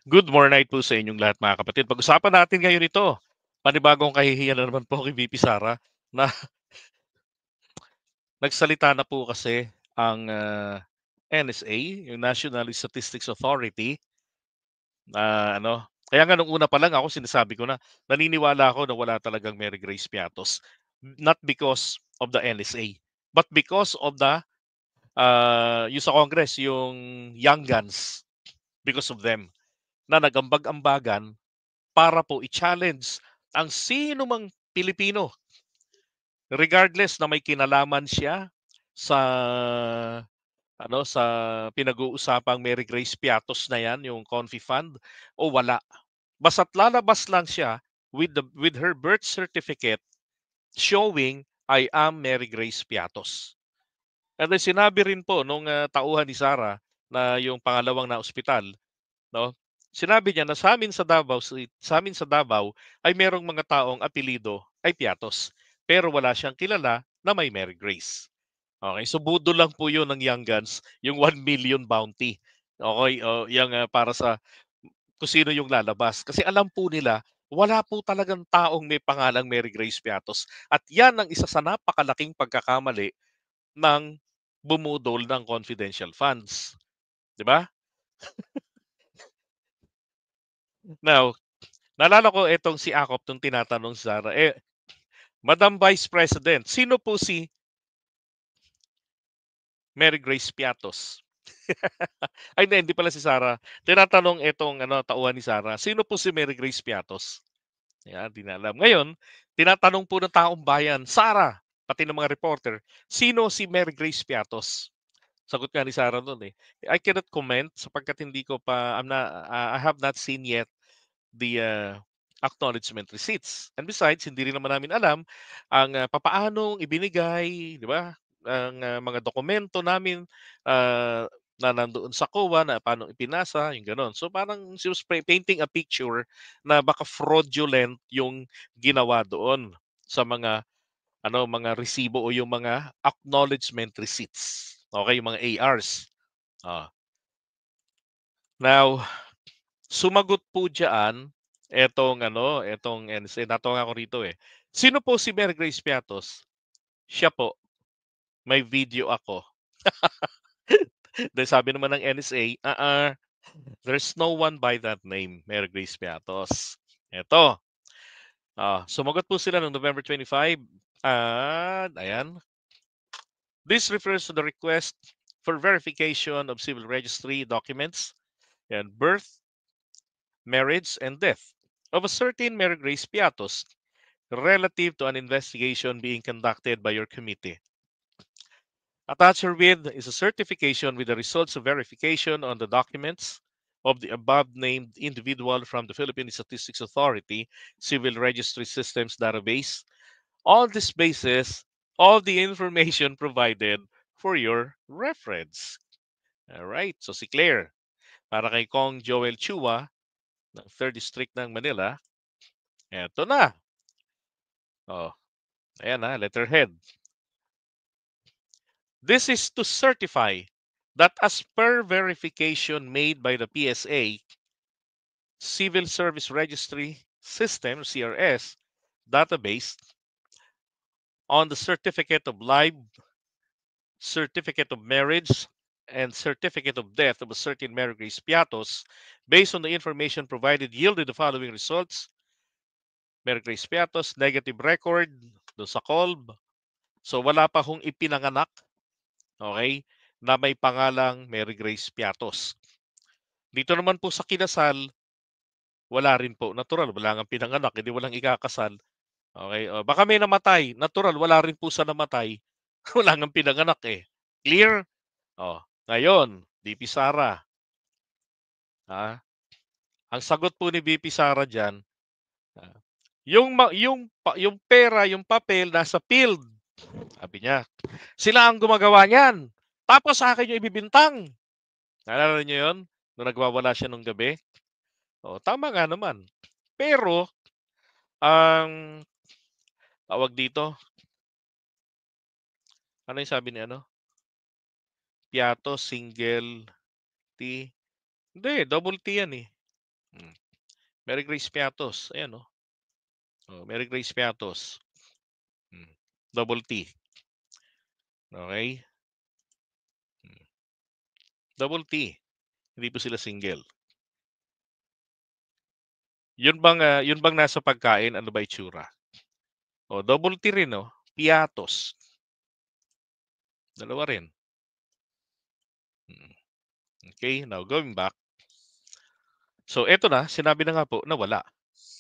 Good morning po sa inyong lahat mga kapatid. Pag-usapan natin ngayon ito, panibagong kahihiyan na naman po kay VP Sara na nagsalita na po kasi ang NSA, yung National Statistics Authority, na kaya nga nung una pa lang ako sinasabi ko na naniniwala ako na wala talagang Mary Grace Piatos. Not because of the NSA, but because of the yung sa Congress, yung Young Guns, because of them, na nagambag-ambagan para po i-challenge ang sino mang Pilipino regardless na may kinalaman siya sa sa pinag-uusapang Mary Grace Piatos na yan, yung Confi Fund, o wala. Basta't lalabas lang siya with her birth certificate showing I am Mary Grace Piatos. And then sinabi rin po nung tauhan ni Sara na yung pangalawang na ospital, no? Sinabi niya na sa amin sa Davao ay merong mga taong apelyido ay Piatos, pero wala siyang kilala na may Mary Grace. Okay, so budol lang po 'yun ng Young Guns, yung 1 million bounty. Okay, yang para sa kung sino yung lalabas. Kasi alam po nila, wala po talagang taong may pangalang Mary Grace Piatos. At yan ang isa sa napakalaking pagkakamali ng bumudol ng confidential funds. Di ba? Now, naalala ko itong si Akop nung tinatanong si Sara, Madam Vice President, sino po si Mary Grace Piatos? Ay, hindi pala si Sara. Tinatanong itong tauhan ni Sara, sino po si Mary Grace Piatos? Yan, di na alam. Ngayon, tinatanong po ng taong bayan, Sara, pati ng mga reporter, sino si Mary Grace Piatos? Sagot nga ni Sara doon eh. I cannot comment sapagkat hindi ko pa, I have not seen yet the acknowledgement receipts. And besides, hindi rin naman namin alam ang papaanong ibinigay, di ba? Ang mga dokumento namin uh, na nandoon sa COA na paano ipinasa, yung gano'n. So parang she was painting a picture na baka fraudulent yung ginawa doon sa mga resibo o yung mga acknowledgement receipts. Okay, yung mga ARs. Ah. Now, sumagot po diyan etong NSA. Natawa ako rito eh. Sino po si Mary Grace Piatos? Siya po. May video ako. Dahil sabi naman ng NSA, there's no one by that name, Mary Grace Piatos. Ito. Sumagot po sila noong November 25. Ayan. This refers to the request for verification of civil registry documents and birth, marriage, and death of a certain Mary Grace Piatos relative to an investigation being conducted by your committee. Attached herewith is a certification with the results of verification on the documents of the above named individual from the Philippine Statistics Authority Civil Registry Systems Database. On this basis, all the information provided for your reference. Alright, so si Claire, para kay Kong Joel Chua ng 3rd District ng Manila, eto na. Oh, ayan na, letterhead. This is to certify that as per verification made by the PSA, Civil Service Registry System, CRS, database, on the certificate of life, certificate of marriage, and certificate of death of a certain Mary Grace Piatos, based on the information provided, yielded the following results. Mary Grace Piatos, negative record do sa COLB. So wala pa hong ipinanganak, okay, na may pangalang Mary Grace Piatos. Dito naman po sa kinasal, wala rin po. Natural, wala ngang pinanganak, hindi walang ikakasal. Okay, baka may namatay. Natural, wala rin po sa namatay. Wala ngang pinanganak eh. Clear? Ngayon, VP Sara. Ang sagot po ni VP Sara diyan, yung pera, yung papel nasa field. Sabi niya, sila ang gumagawa niyan. Tapos sa akin yung ibibintang. Naalala niyo yun? Nung nagwawala siya nung gabi? Tama nga naman. Pero, ang tawag dito, ano yung sabi ni Piato, single T. Hindi, double T yan eh. Hmm. Mary Grace Piatos, ayan oh. Oh, Mary Grace Piatos. Hmm. Double T. Okay? Hmm. Double T. Hindi po sila single. Yun bang nasa pagkain, ano ba itsura? Oh, double T rin, oh. Piatos. Dalawa rin. Hmm. Okay, now going back. So, eto na, sinabi na nga po na wala.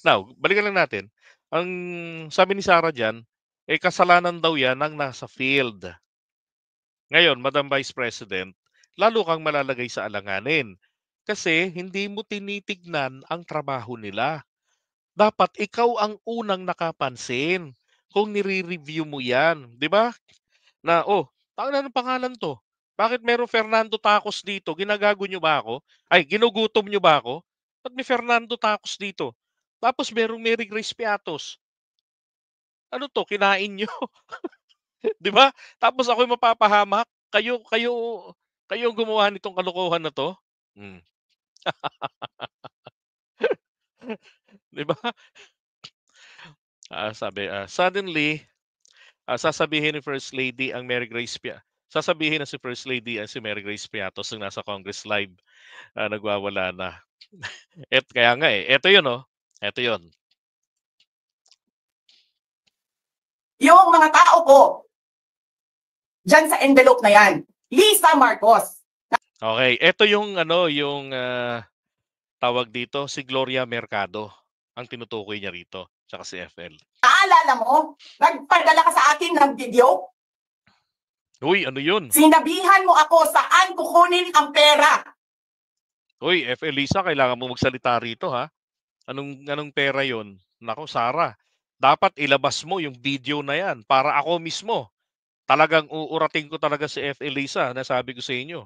Now, balikan lang natin. Ang sabi ni Sarah diyan, eh kasalanan daw 'yan ng nasa field. Ngayon, Madam Vice President, lalo kang malalagay sa alanganin. Kasi hindi mo tinitignan ang trabaho nila. Dapat ikaw ang unang nakapansin kung nire-review mo 'yan, 'di ba? Na, "Oh, tangina ng pangalan 'to. Bakit merong Fernando Tacos dito? Ginagago niyo ba ako? Ay, ginugutom niyo ba ako? Ba't may Fernando Tacos dito? Tapos merong Mary Grace Piatos. Ano 'to, kinain niyo?" 'Di ba? Tapos ako'y mapapahamak. Kayo kayo kayo ang gumawa nitong kalokohan na 'to? Hmm, 'di ba? Suddenly, sasabihin ni First Lady ang Mary Grace sasabihin na si First Lady ang si Mary Grace Piatos ang nasa Congress Live, nagwawala na. Kaya nga, eh. Eto 'yun, oh, eto 'yun. Yung mga tao ko, dyan sa envelope na yan, Lisa Marcos. Okay, eto yung ano, yung, tawag dito, si Gloria Mercado ang tinutukoy niya rito, tsaka si FL. Naalala mo, nagpadala ka sa akin ng video? Uy, ano 'yun? Sinabihan mo ako saan kukunin ang pera. Uy, FL Lisa, kailangan mo magsalita rito, ha? Anong pera 'yon? Naku, Sarah, dapat ilabas mo yung video na 'yan para ako mismo, talagang uurating ko talaga si FL Lisa na sabi ko sa inyo.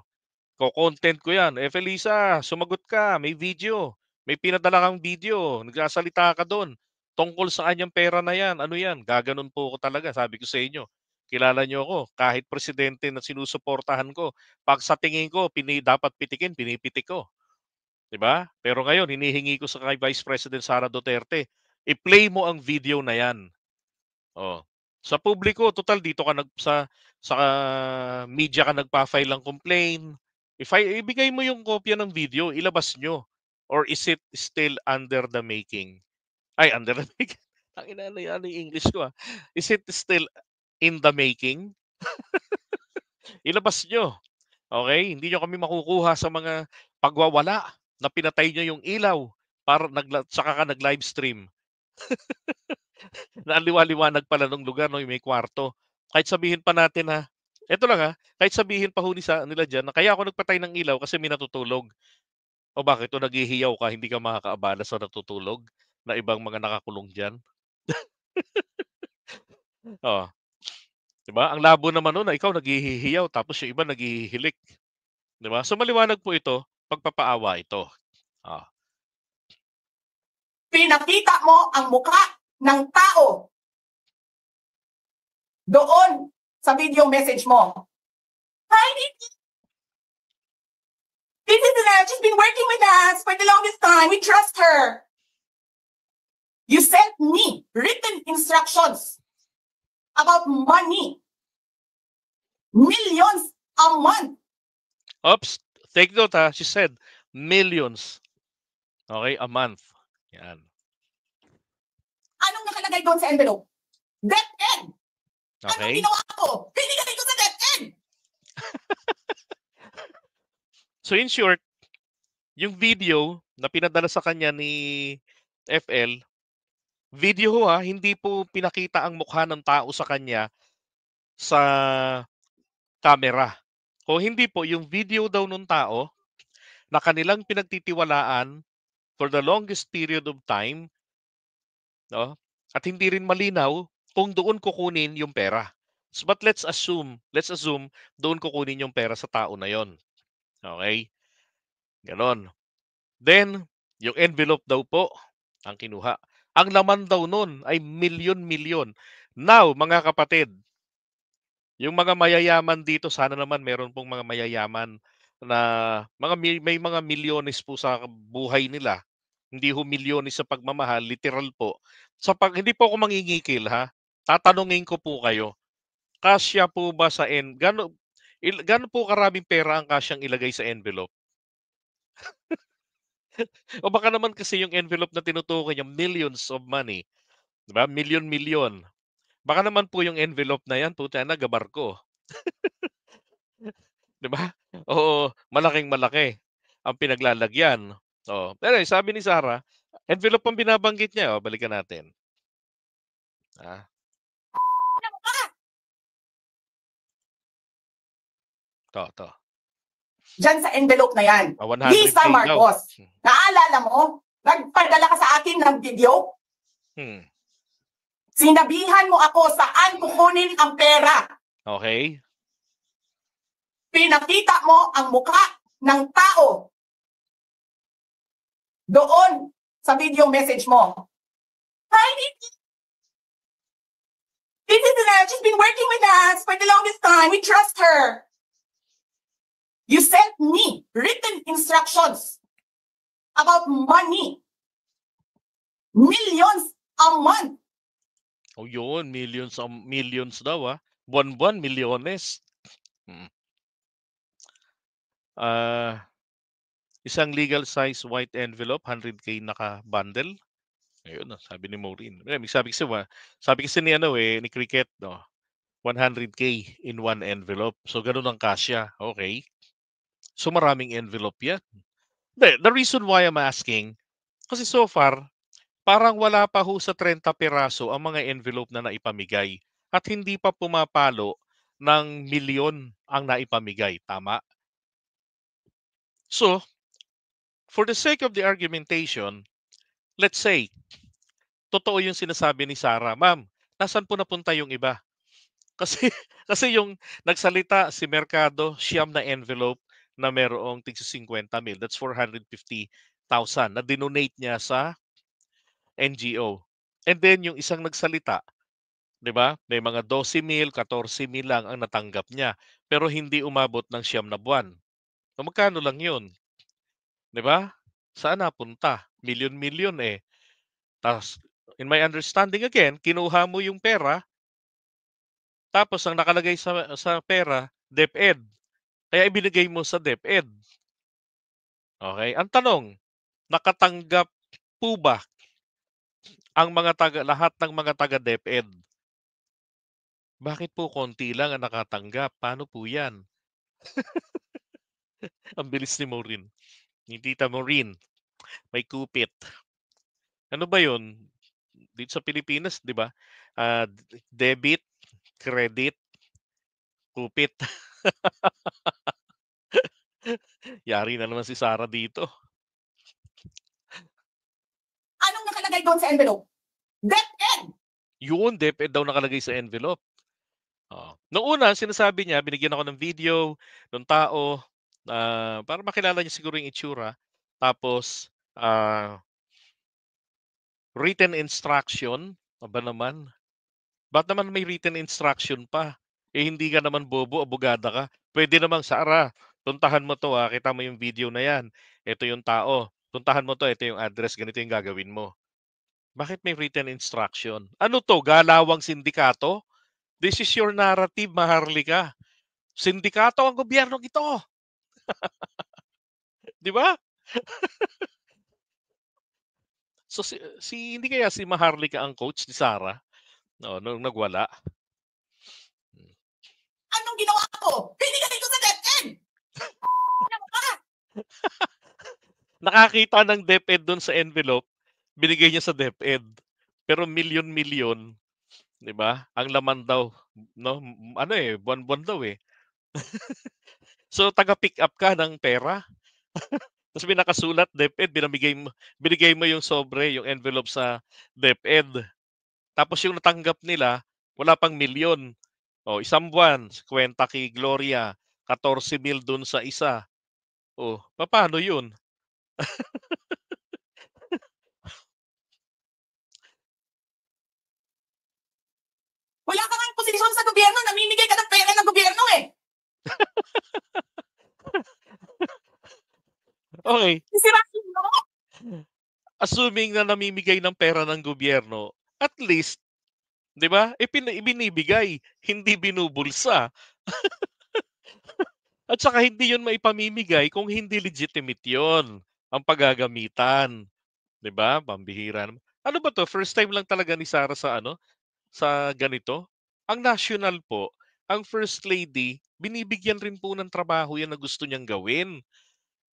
Content ko 'yan. FL Lisa, sumagot ka, may video. May pinadala kang video, nagsasalita ka do'n. Tungkol saan yung pera na 'yan, ano 'yan? Gaganon po ako talaga, sabi ko sa inyo. Kilala niyo ako, kahit presidente na sinusuportahan ko, 'pag sa tingin ko dapat pitikin, pinipitik ko. 'Di ba? Pero ngayon hinihingi ko sa kay Vice President Sara Duterte, i-play mo ang video na 'yan. Oh. Sa publiko, total dito ka sa media ka nagpa-file ng complaint. Ibigay mo yung kopya ng video, ilabas nyo. Or is it still under the making? Ay, under the making. Tangina, ano yung English ko, ah. Is it still in the making? Ilabas nyo. Okay? Hindi nyo kami makukuha sa mga pagwawala na pinatay nyo yung ilaw para saka ka nag-live stream. Na ang liwa-liwanag pala nung lugar 'no, yung may kwarto. Kahit sabihin pa natin ha, eto lang ha, kahit sabihin pa ho nila diyan na kaya ako nagpatay ng ilaw kasi may natutulog. O bakit, o naghihiyaw ka hindi ka makakaabala sa natutulog na ibang mga nakakulong diyan? Oh, 'di ba? Ang labo naman nun na ikaw naghihiyaw tapos yung iba naghihilik, 'di ba? So maliwanag po ito, pagpapaawa ito. Oh, Pinakita mo ang mukha ng tao doon sa video message mo. Hi, this is Lynette. She's been working with us for the longest time. We trust her. You sent me written instructions about money. Millions a month. oops, take note ha, she said millions, okay, a month. Yan, Anong nakalagay doon sa envelope? DepEd. Anong okay? ginawa ko? Binigay ko sa DepEd. So in short, yung video na pinadala sa kanya ni FL, video ho ha, hindi po pinakita ang mukha ng tao sa kanya sa camera. Kung hindi po, yung video daw nung tao na kanilang pinagtitiwalaan for the longest period of time, no? At hindi rin malinaw kung doon kukunin yung pera. But let's assume doon kukunin yung pera sa tao na yon. Okay? Ganon. Then, yung envelope daw po ang kinuha. Ang laman daw nun ay milyon-milyon. Now, mga kapatid, yung mga mayayaman dito, sana naman meron pong mga mayayaman na may mga milyones po sa buhay nila. Hindi ho milyones sa pagmamahal, literal po. Hindi po ako mangingikil ha. Tatanungin ko po kayo, kasya po ba sa gaano po karaming pera ang kasyang ilagay sa envelope? O baka naman kasi yung envelope na tinutukoy niya millions of money, 'di ba? Milyon-milyon. Baka naman po yung envelope na 'yan, putya na gabar ko, 'di ba? Oo, malaking-malaki ang pinaglalagyan. Oh, pero sabi ni Sarah, envelope ang binabanggit niya, oh, balikan natin. Ah, 'to. Diyan sa envelope na yan. Ah, Lisa 100K daw. Marcos, naalala mo? Nagpadala ka sa akin ng video? Hmm, Sinabihan mo ako saan kukunin ang pera. okey. Pinakita mo ang mukha ng tao doon sa video message mo. Hi, this is Lynette. She's been working with us for the longest time. We trust her. You sent me written instructions about money. Millions a month. Oh, yun millions daw, Buwan-buwan milyones. Mm. Isang legal size white envelope, 100K naka-bundle. Ayun, sabi ni Maureen. Sabi kasi ni Cricket, 'no, 100K in one envelope. So, gano'n ang kasya, okay. So, maraming envelope 'yan. The reason why I'm asking, kasi so far, parang wala pa ho sa 30 piraso ang mga envelope na naipamigay at hindi pa pumapalo ng milyon ang naipamigay, tama? So, for the sake of the argumentation, let's say, totoo yung sinasabi ni Sarah, "Ma'am, nasaan po napunta yung iba?" Kasi kasi yung nagsalita si Mercado, siyam na envelope na merong tig-50,000. That's 450,000 na dinonate niya sa NGO. And then yung isang nagsalita, 'di ba? May mga 12,000, 14,000 lang ang natanggap niya, pero hindi umabot ng siyam na buwan. So magkano lang 'yun, 'di ba? Saan napunta? Milyon-milyon eh. Tas in my understanding again, kinuha mo yung pera, tapos ang nakalagay sa pera, DepEd. Kaya ibinigay mo sa DepEd. Okay? Ang tanong, nakatanggap po ba lahat ng mga taga DepEd? Bakit po konti lang ang nakatanggap? Paano po 'yan? Ang bilis ni Maureen. Ni Tita Maureen, may kupit. Ano ba 'yun? Dito sa Pilipinas, 'di ba? Debit, credit, kupit. Yari na naman si Sarah dito. Anong nakalagay doon sa envelope? DepEd. Yun, DepEd daw nakalagay sa envelope. Oo. Nung una, sinasabi niya, binigyan ako ng video nung tao, para makilala niya siguro yung itsura. Tapos, written instruction. Aba naman, ba't naman may written instruction pa? Eh, hindi ka naman bobo, abogada ka. Pwede namang, Sarah, puntahan mo 'to, kita mo yung video na 'yan. Ito yung tao. Puntahan mo 'to, ito yung address, ganito yung gagawin mo. Bakit may written instruction? Ano 'to, galawang sindikato? This is your narrative, Maharlika. Sindikato ang gobyernong ito, 'di ba? So hindi kaya si Maharlika ang coach ni Sarah? Oo, nung nagwala? Hmm. Anong ginawa ko? Binigay ko sa DepEd. Nakakita ng DepEd dun sa envelope, binigay niya sa DepEd. Pero milyon-milyon, 'di ba? Ang laman daw, 'no, buwan-buwan daw, eh. So taga-pick up ka ng pera, tapos may nakasulat DepEd, binigay mo yung sobre, yung envelope sa DepEd. Tapos yung natanggap nila, wala pang milyon. O, isang buwan, 50 kay Gloria, 14,000 dun sa isa. O, papaano yun? Wala ka nga posisyon sa gobyerno. Namimigay ka ng pera ng gobyerno eh. Okay. Sisirain mo. assuming na namimigay ng pera ng gobyerno, at least, 'di ba, ibinibigay, hindi binubulsa. At saka hindi 'yun maipamimigay kung hindi legitimate 'yun, ang paggagamitan, 'di ba? Pambihira naman. Ano ba 'to, first time lang talaga ni Sara sa ano, sa ganito? Ang national po, ang first lady, binibigyan rin po ng trabaho 'yan na gusto niyang gawin.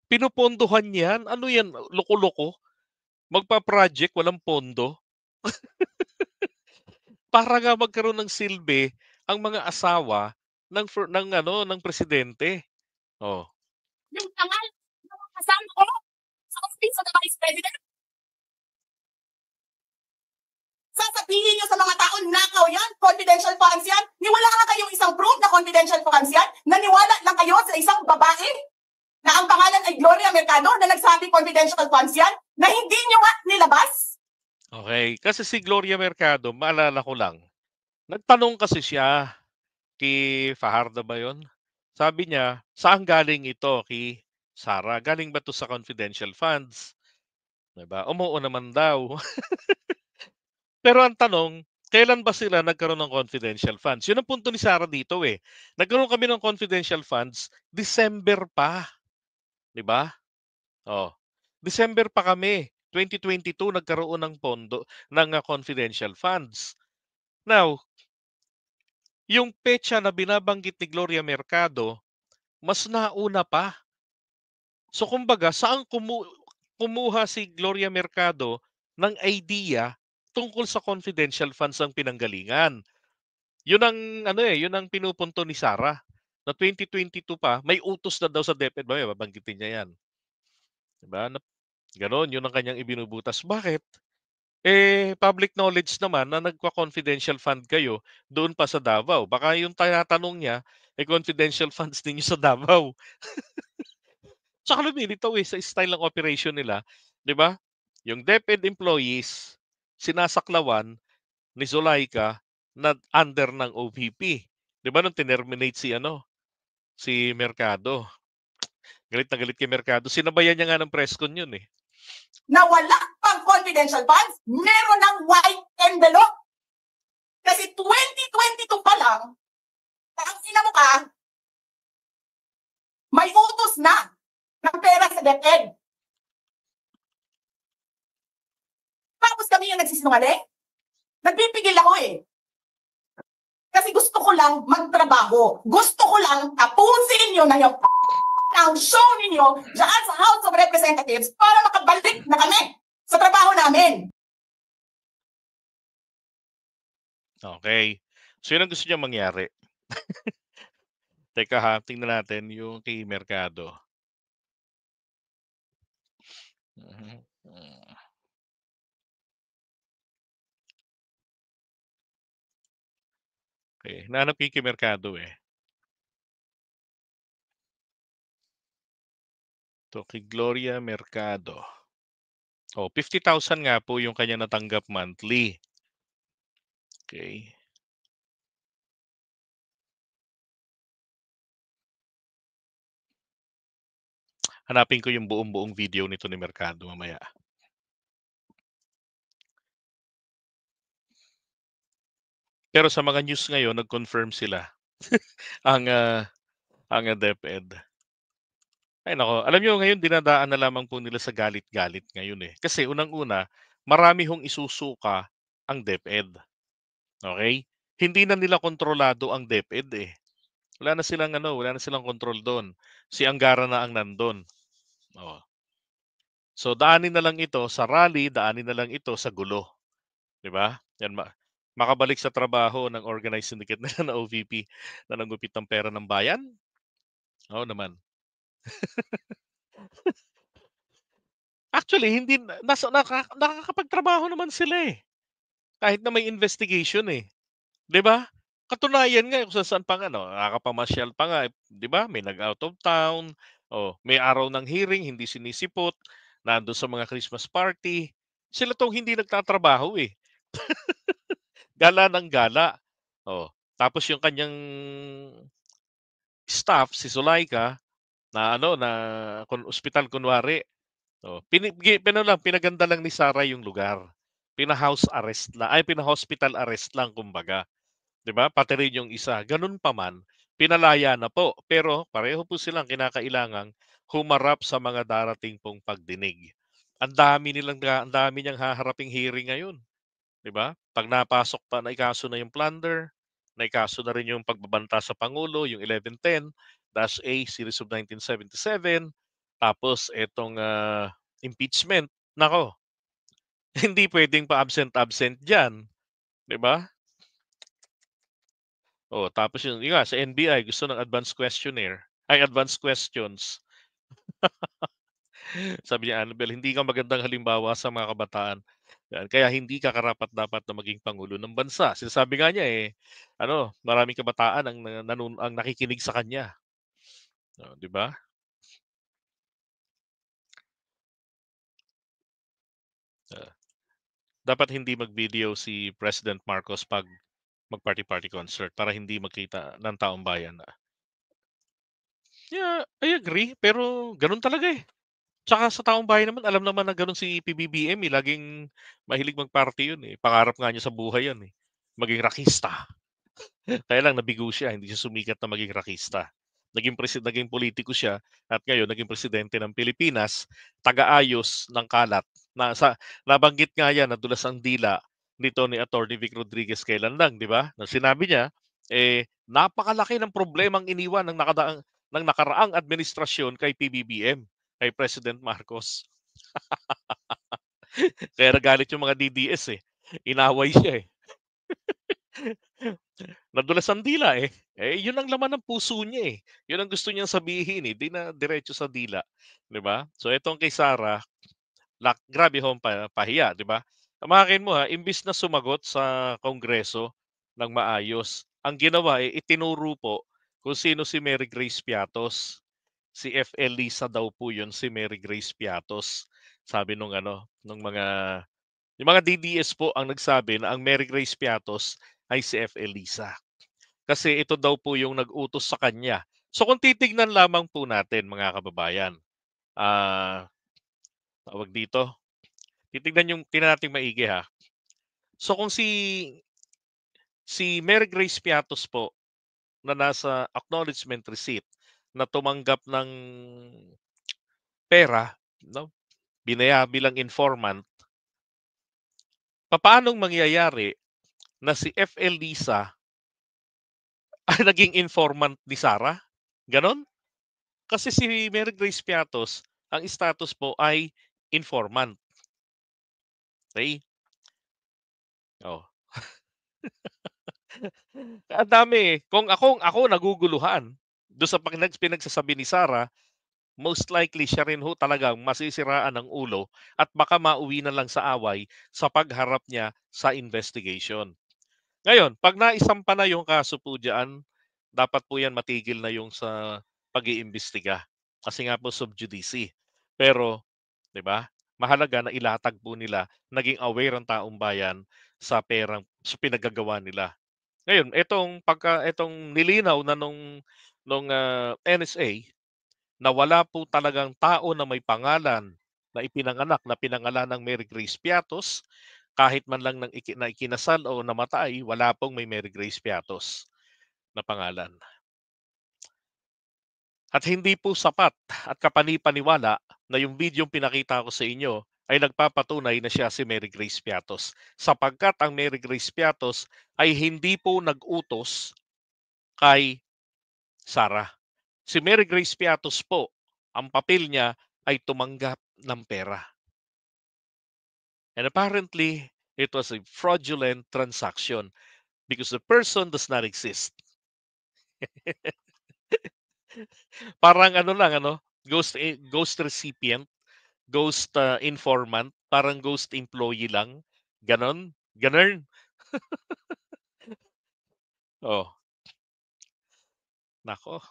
Pinopondohan 'yan, ano 'yan, loko-loko? Magpa-project walang pondo? Para nga magkaroon ng silbi ang mga asawa ng ano, ng presidente. Oh, Yung tangal ng mga kasama ko sa office of the Vice President. Sasabihin niyo sa mga tao, nakaw yan, confidential funds yan. Niwala nga kayong isang proof na confidential funds yan. Naniwala lang kayo sa isang babae na ang pangalan ay Gloria Mercado na nagsabi confidential funds yan na hindi niyo nga nilabas. okay. Kasi si Gloria Mercado, maalala ko lang, nagtanong kasi siya kay Fajardo ba 'yun? Sabi niya, "Saan galing ito?" Kay Sara, "Galing ba 'to sa confidential funds?" 'Di ba? Oo naman daw. Pero ang tanong, kailan ba sila nagkaroon ng confidential funds? 'Yun ang punto ni Sara dito, eh. Nagkaroon kami ng confidential funds December pa, 'di ba? Oh, December pa kami, 2022 nagkaroon ng pondo ng, confidential funds. Now, yung petsa na binabanggit ni Gloria Mercado, mas nauna pa. So kumbaga, saan kumuha si Gloria Mercado ng idea tungkol sa confidential funds ang pinanggalingan? Yun ang ano eh, yun ang pinupunto ni Sara. Na 2022 pa, may utos na daw sa DepEd. Ba, babanggitin niya yan. Diba? Ganon, yun ang kanyang ibinubutas. Bakit? Public knowledge naman na nagka-confidential fund kayo doon pa sa Davao. Baka yung tinatanong niya, confidential funds ninyo sa Davao. Tsaka lumilitaw sa style ng operation nila, 'di ba? Yung DepEd employees, sinasaklawan ni Zulaika na under ng OVP. 'Di ba nung tinerminate si ano, si Mercado. Galit na galit kay Mercado. Sinabayan niya nga ng press con yun eh. Na wala pang confidential funds, meron ng white envelope. Kasi 2022 pa lang, ang ina mo ka, may utos na ng pera sa DepEd. Tapos kami yung nagsisinungaling? Nagpipigil ako eh. Kasi gusto ko lang magtrabaho. Gusto ko lang tapusin nyo na yung ang show ninyo dyan sa House of Representatives para makabalik na kami sa trabaho namin. Okay. So yun ang gusto niya mangyari. Teka ha, tingnan natin yung kay Mercado. Okay, nahanap ko yung kay Mercado eh. To kay Gloria Mercado. 50,000 nga po yung kanya natanggap monthly. Okay. Hanapin ko yung buong video nito ni Mercado mamaya. Pero sa mga news ngayon, nag-confirm sila ang DepEd. Ay nako, alam niyo ngayon dinadaan na lamang po nila sa galit-galit ngayon eh. Kasi unang-una, marami hong isusuka ang DepEd. Okay? Hindi na nila kontrolado ang DepEd eh. Wala na silang kontrol doon. Si Angara na ang nandun. Oh. So daanin na lang ito sa rally, daanin na lang ito sa gulo. 'Di ba? Yan makabalik sa trabaho ng organized syndicate nila na OVP na nangupit ng pera ng bayan? Oo naman. Actually, hindi nakakapagtrabaho naman sila eh. Kahit na may investigation eh. 'Di ba? Katunayan nga kung saan pa nga nakakapamasyal pa nga, 'di ba? May nag-out of town, may araw ng hearing hindi sinisipot, nando'n sa mga Christmas party. Sila 'tong hindi nagtatrabaho eh. Gala ng gala. Tapos yung kanyang staff, si Zulaika, na ospital kunwari. Oh, pinaganda lang ni Sara yung lugar. Pina-house arrest lang, ay pina-hospital arrest lang kumbaga, 'di ba? Pati rin yung isa. Ganun pa man, pinalaya na po. Pero pareho po silang kinakailangang humarap sa mga darating pong pagdinig. Ang dami niyang haharaping hearing ngayon, 'di ba? 'Pag napasok pa, naikaso na yung plunder, naikaso na rin yung pagbabanta sa pangulo, yung 1110-A series of 1977, tapos etong impeachment. Nako, hindi pwedeng pa absent-absent diyan, 'di ba? Oh, tapos yun nga sa NBI gusto ng advanced questionnaire, ay advanced questions. Sabi niya, "Annabel, hindi ka magandang halimbawa sa mga kabataan. Yan, kaya hindi ka karapat-dapat na maging pangulo ng bansa." Sinasabi nga niya ano, maraming kabataan ang nakikinig sa kanya. Oh, 'di ba? Ah, dapat hindi mag-video si President Marcos 'pag mag-party-party concert para hindi makita ng taong bayan. Yeah, I agree, pero gano'n talaga, eh. Tsaka sa taong bayan naman alam naman na gano'n si PBBM, eh, laging mahilig mag-party 'yun, eh. Pangarap nga niya sa buhay 'yan, eh, maging rakista. Kaya lang nabigo siya, hindi siya sumikat na maging rakista. Naging politiko siya at ngayon naging presidente ng Pilipinas, taga-ayos ng kalat. Nabanggit nga 'yan, nadulas ang dila nito ni Attorney Vic Rodriguez kailan lang, 'di ba? Na sinabi niya, napakalaki ng problemang iniwan ng nakaraang administrasyon kay PBBM, kay President Marcos. Kaya nagalit yung mga DDS, eh. Inaway siya, eh. Nadulas ang dila, eh. Yun ang laman ng puso niya, eh. Yun ang gusto niyang sabihin, eh, 'di na diretso sa dila, 'di ba? So etong kay Sarah, grabe hong pahiya, 'di ba? Tamahakin mo, imbis na sumagot sa Kongreso ng maayos, ang ginawa, itinuro po kung sino si Mary Grace Piatos. Si F.L. Lisa daw po yun, si Mary Grace Piatos. Sabi nung yung mga DDS po ang nagsabi na ang Mary Grace Piatos ay si F.L. Lisa. Kasi ito daw po yung nag-utos sa kanya. So kung titignan lamang po natin mga kababayan, ah, tawag dito, tingnan natin maigi ha. So kung si Mary Grace Piatos po na nasa acknowledgement receipt na tumanggap ng pera, no, bilang informant, papaanong mangyayari na si F.L. Lisa ay naging informant ni Sarah? Ganon? Kasi si Mary Grace Piatos, ang status po ay informant. Okay? Oh. Ang dami, eh. Kung ako naguguluhan do'n sa pinagsasabi ni Sarah, most likely siya rin ho talagang masisiraan ng ulo at baka mauwi na lang sa away sa pagharap niya sa investigation. Ngayon, 'pag naisampa na yung kaso po diyan, dapat po 'yan matigil na yung sa pag-iimbestiga. Kasi nga po sub judice. Pero, 'di ba, mahalaga na ilatag po nila, naging aware ang taong bayan sa pinaggagawa nila. Ngayon, itong nilinaw na nung NSA na wala po talagang tao na may pangalan na ipinanganak na pinangalanang Mary Grace Piatos, kahit man lang na ikinasal o namatay, wala pong may Mary Grace Piatos na pangalan. At hindi po sapat at kapani-paniwala na yung videong pinakita ko sa inyo ay nagpapatunay na siya si Mary Grace Piatos. Sapagkat ang Mary Grace Piatos ay hindi po nag-utos kay Sarah. Si Mary Grace Piatos po, ang papel niya ay tumanggap ng pera. And apparently, it was a fraudulent transaction because the person does not exist. Parang ano lang ano, ghost recipient, ghost informant, parang ghost employee lang. Ganon, ganon. Oh, nako.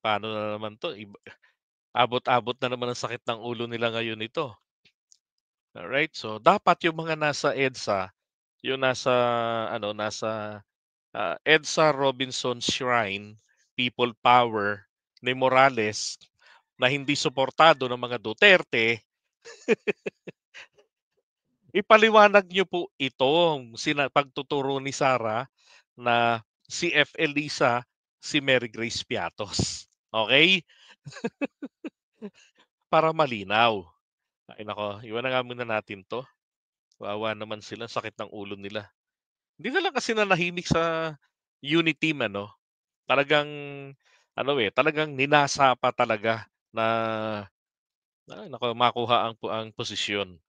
Paano na naman 'to? Abot-abot na naman ang sakit ng ulo nila ngayon ito. Alright, so dapat yung mga nasa EDSA, yung nasa EDSA Robinson Shrine, People Power ni Morales na hindi suportado ng mga Duterte, Ipaliwanag niyo po itong pagtuturo ni Sarah na si F. Elisa, si Mary Grace Piatos, okey? Para malinaw. Ay naku, iwan na nga muna natin 'to. Kawawa naman sila, sakit ng ulo nila. Hindi na lang kasi nanahimik sa unit team ano, talagang ano, talagang ninasa pa talaga na, ay naku, makuha ang posisyon.